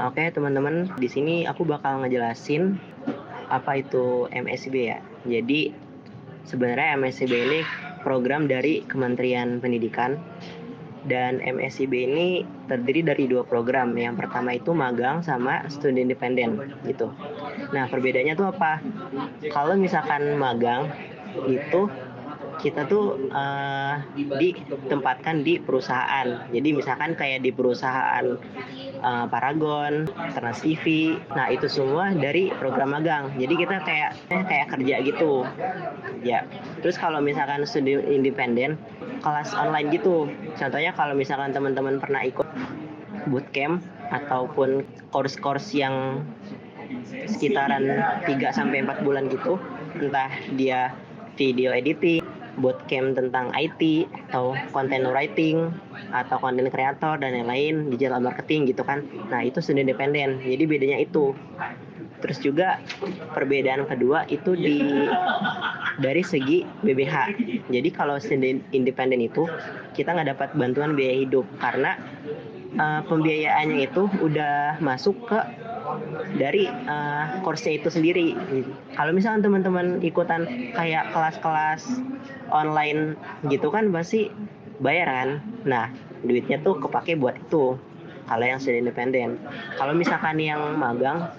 Oke teman-teman, di sini aku bakal ngejelasin apa itu MSIB ya. Jadi sebenarnya MSIB ini program dari Kementerian Pendidikan, dan MSIB ini terdiri dari dua program. Yang pertama itu magang sama studi independen gitu. Nah perbedaannya tuh apa? Kalau misalkan magang itu kita tuh ditempatkan di perusahaan. Jadi misalkan kayak di perusahaan Paragon, Trans TV. Nah, itu semua dari program magang. Jadi kita kayak kerja gitu. Ya. Terus kalau misalkan studi independen, kelas online gitu. Contohnya kalau misalkan teman-teman pernah ikut bootcamp ataupun course-course yang sekitaran 3 sampai 4 bulan gitu, entah dia video editing, bootcamp tentang IT atau content writing atau content creator dan lain-lain, digital marketing gitu kan. Nah, itu sudah independen. Jadi bedanya itu. Terus juga perbedaan kedua itu dari segi BBH. Jadi kalau student independen itu kita nggak dapat bantuan biaya hidup karena pembiayaannya itu udah masuk ke dari course-nya itu sendiri. Kalau misalkan teman-teman ikutan kayak kelas-kelas online gitu kan pasti bayaran. Nah, duitnya tuh kepake buat itu. Kalau yang sudah independen. Kalau misalkan yang magang,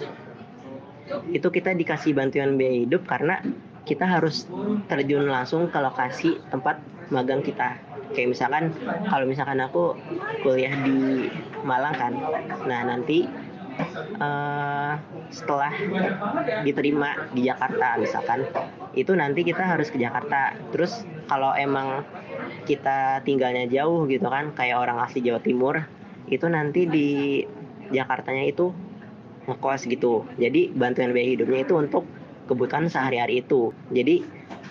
itu kita dikasih bantuan biaya hidup karena kita harus terjun langsung ke lokasi tempat magang kita. Kayak misalkan kalau misalkan aku kuliah di Malang kan, nah nanti setelah diterima di Jakarta misalkan, itu nanti kita harus ke Jakarta. Terus kalau emang kita tinggalnya jauh gitu kan, kayak orang asli Jawa Timur, itu nanti di Jakartanya itu ngekos gitu. Jadi bantuan biaya hidupnya itu untuk kebutuhan sehari-hari itu. Jadi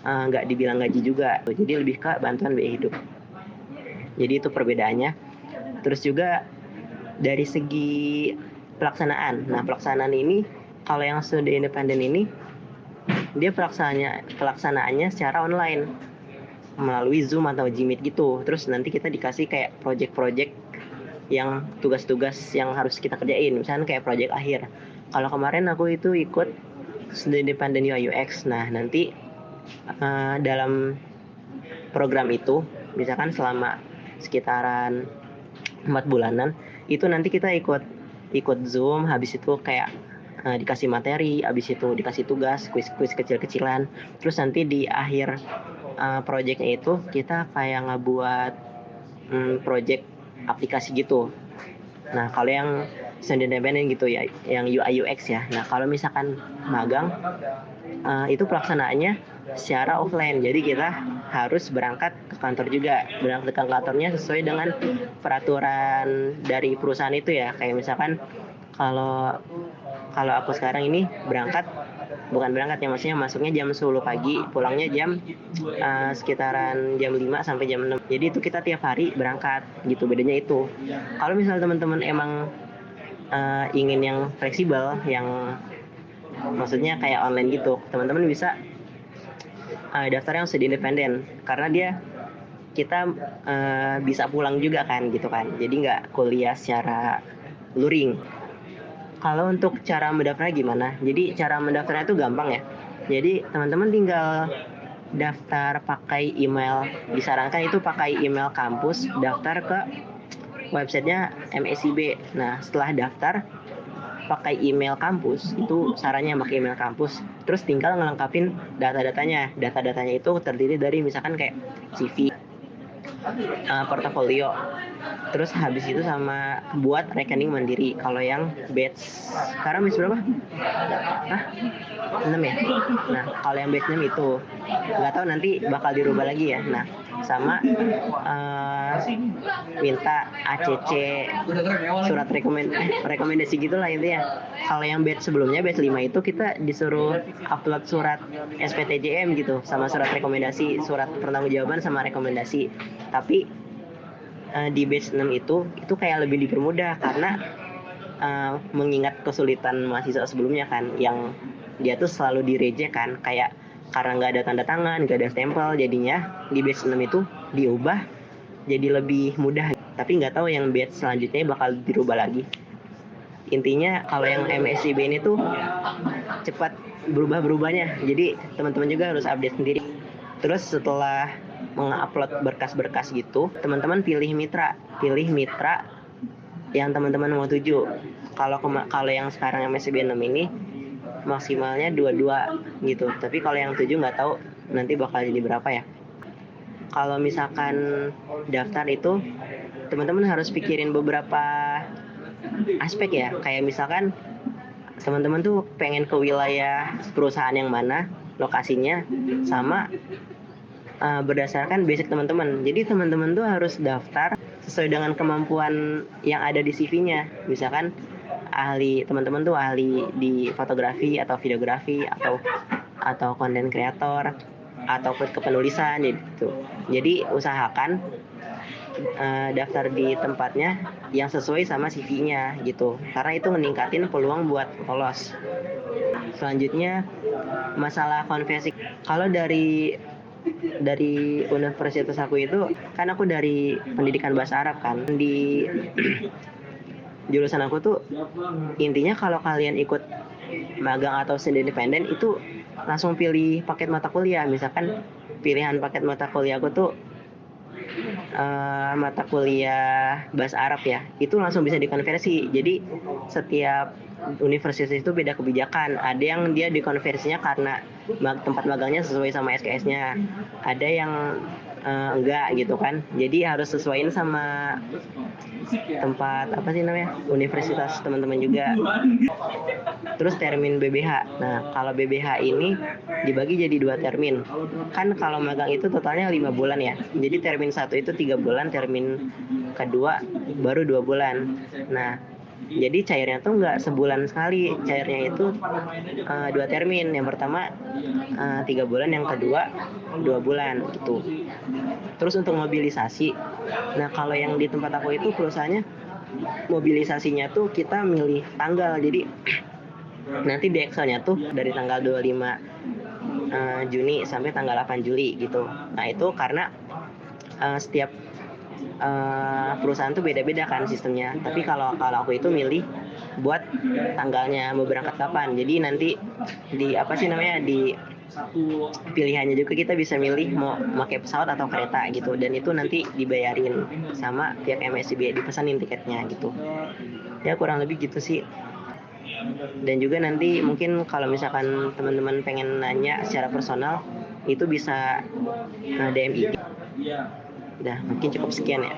nggak dibilang gaji juga. Jadi lebih ke bantuan biaya hidup. Jadi itu perbedaannya. Terus juga dari segi pelaksanaan. Nah pelaksanaan ini kalau yang studi independen ini dia pelaksanaannya secara online melalui Zoom atau Gmeet gitu. Terus nanti kita dikasih kayak project-project yang tugas-tugas yang harus kita kerjain, misalnya kayak project akhir. Kalau kemarin aku itu ikut studi independen UI UX. Nah nanti dalam program itu misalkan selama sekitaran 4 bulanan itu nanti kita ikut Zoom, habis itu kayak dikasih materi, habis itu dikasih tugas, kuis-kuis kecil-kecilan. Terus nanti di akhir projectnya itu kita kayak ngebuat project aplikasi gitu. Nah kalau yang studi independen gitu ya, yang UI UX ya. Nah kalau misalkan magang, itu pelaksanaannya secara offline. Jadi kita harus berangkat ke kantor juga. Berangkat ke kantornya sesuai dengan peraturan dari perusahaan itu ya. Kayak misalkan kalau kalau aku sekarang ini bukan berangkat ya, maksudnya masuknya jam 10 pagi, pulangnya jam sekitaran jam 5 sampai jam 6. Jadi itu kita tiap hari berangkat gitu, bedanya itu. Kalau misalnya teman-teman emang ingin yang fleksibel, yang maksudnya kayak online gitu, teman-teman bisa daftar yang studi independen karena kita bisa pulang juga kan gitu kan, jadi nggak kuliah secara luring. Kalau untuk cara mendaftarnya gimana? Jadi cara mendaftarnya itu gampang ya. Jadi teman-teman tinggal daftar pakai email, disarankan itu pakai email kampus, daftar ke websitenya MSIB. Nah setelah daftar pakai email kampus, itu sarannya pakai email kampus, terus tinggal ngelengkapin data-datanya itu terdiri dari misalkan kayak CV, portofolio, terus habis itu sama buat rekening mandiri. Kalau yang batch sekarang batch berapa? 6 ya. Nah kalau yang batch 6 itu nggak tahu nanti bakal dirubah lagi ya. Nah sama minta ACC, surat rekomendasi gitulah intinya. Kalau yang batch sebelumnya, batch 5 itu kita disuruh upload surat SPTJM gitu, sama surat rekomendasi, surat pertanggungjawaban sama rekomendasi. Tapi di batch 6 itu kayak lebih dipermudah karena mengingat kesulitan mahasiswa sebelumnya kan, yang dia tuh selalu di reject kan, kayak karena nggak ada tanda tangan, nggak ada stempel, jadinya di batch 6 itu diubah jadi lebih mudah. Tapi nggak tahu yang batch selanjutnya bakal dirubah lagi. Intinya kalau yang MSIB ini tuh cepat berubah-berubahnya, jadi teman-teman juga harus update sendiri. Terus setelah mengupload berkas-berkas gitu, teman-teman pilih mitra yang teman-teman mau tuju. Kalau yang sekarang MSIB 6 ini maksimalnya 22 gitu, tapi kalau yang 7 nggak tahu nanti bakal jadi berapa ya. Kalau misalkan daftar itu teman-teman harus pikirin beberapa aspek ya, kayak misalkan teman-teman tuh pengen ke wilayah perusahaan yang mana, lokasinya, sama berdasarkan basic teman-teman. Jadi teman-teman tuh harus daftar sesuai dengan kemampuan yang ada di CV-nya. Misalkan teman-teman tuh ahli di fotografi atau videografi atau content creator atau kepenulisan gitu. Jadi usahakan daftar di tempatnya yang sesuai sama CV-nya gitu, karena itu meningkatin peluang buat lolos. Selanjutnya masalah konversi. Kalau dari universitas aku itu, kan aku dari pendidikan bahasa Arab kan, di jurusan aku tuh intinya kalau kalian ikut magang atau studi independen itu langsung pilih paket mata kuliah. Misalkan pilihan paket mata kuliah aku tuh mata kuliah bahasa Arab ya, itu langsung bisa dikonversi. Jadi setiap universitas itu beda kebijakan. Ada yang dia dikonversinya karena tempat magangnya sesuai sama SKS-nya, ada yang enggak gitu kan. Jadi harus sesuaiin sama tempat universitas teman-teman juga. Terus termin BBH. Nah, kalau BBH ini dibagi jadi 2 termin. Kan kalau magang itu totalnya 5 bulan ya. Jadi termin 1 itu 3 bulan, termin kedua baru 2 bulan. Nah, jadi cairnya tuh nggak sebulan sekali. Cairnya itu 2 termin. Yang pertama 3 bulan, yang kedua 2 bulan gitu. Terus untuk mobilisasi. Nah, kalau yang di tempat aku itu perusahaannya mobilisasinya tuh kita milih tanggal. Jadi nanti di Excelnya tuh dari tanggal 25 Juni sampai tanggal 8 Juli gitu. Nah, itu karena setiap perusahaan tuh beda-beda kan sistemnya. Tapi kalau aku itu milih buat tanggalnya mau berangkat kapan. Jadi nanti di pilihannya juga kita bisa milih mau pakai pesawat atau kereta gitu, dan itu nanti dibayarin sama pihak MSIB, dipesanin tiketnya gitu. Ya kurang lebih gitu sih. Dan juga nanti mungkin kalau misalkan teman-teman pengen nanya secara personal, itu bisa DM IG. Udah, mungkin cukup sekian ya.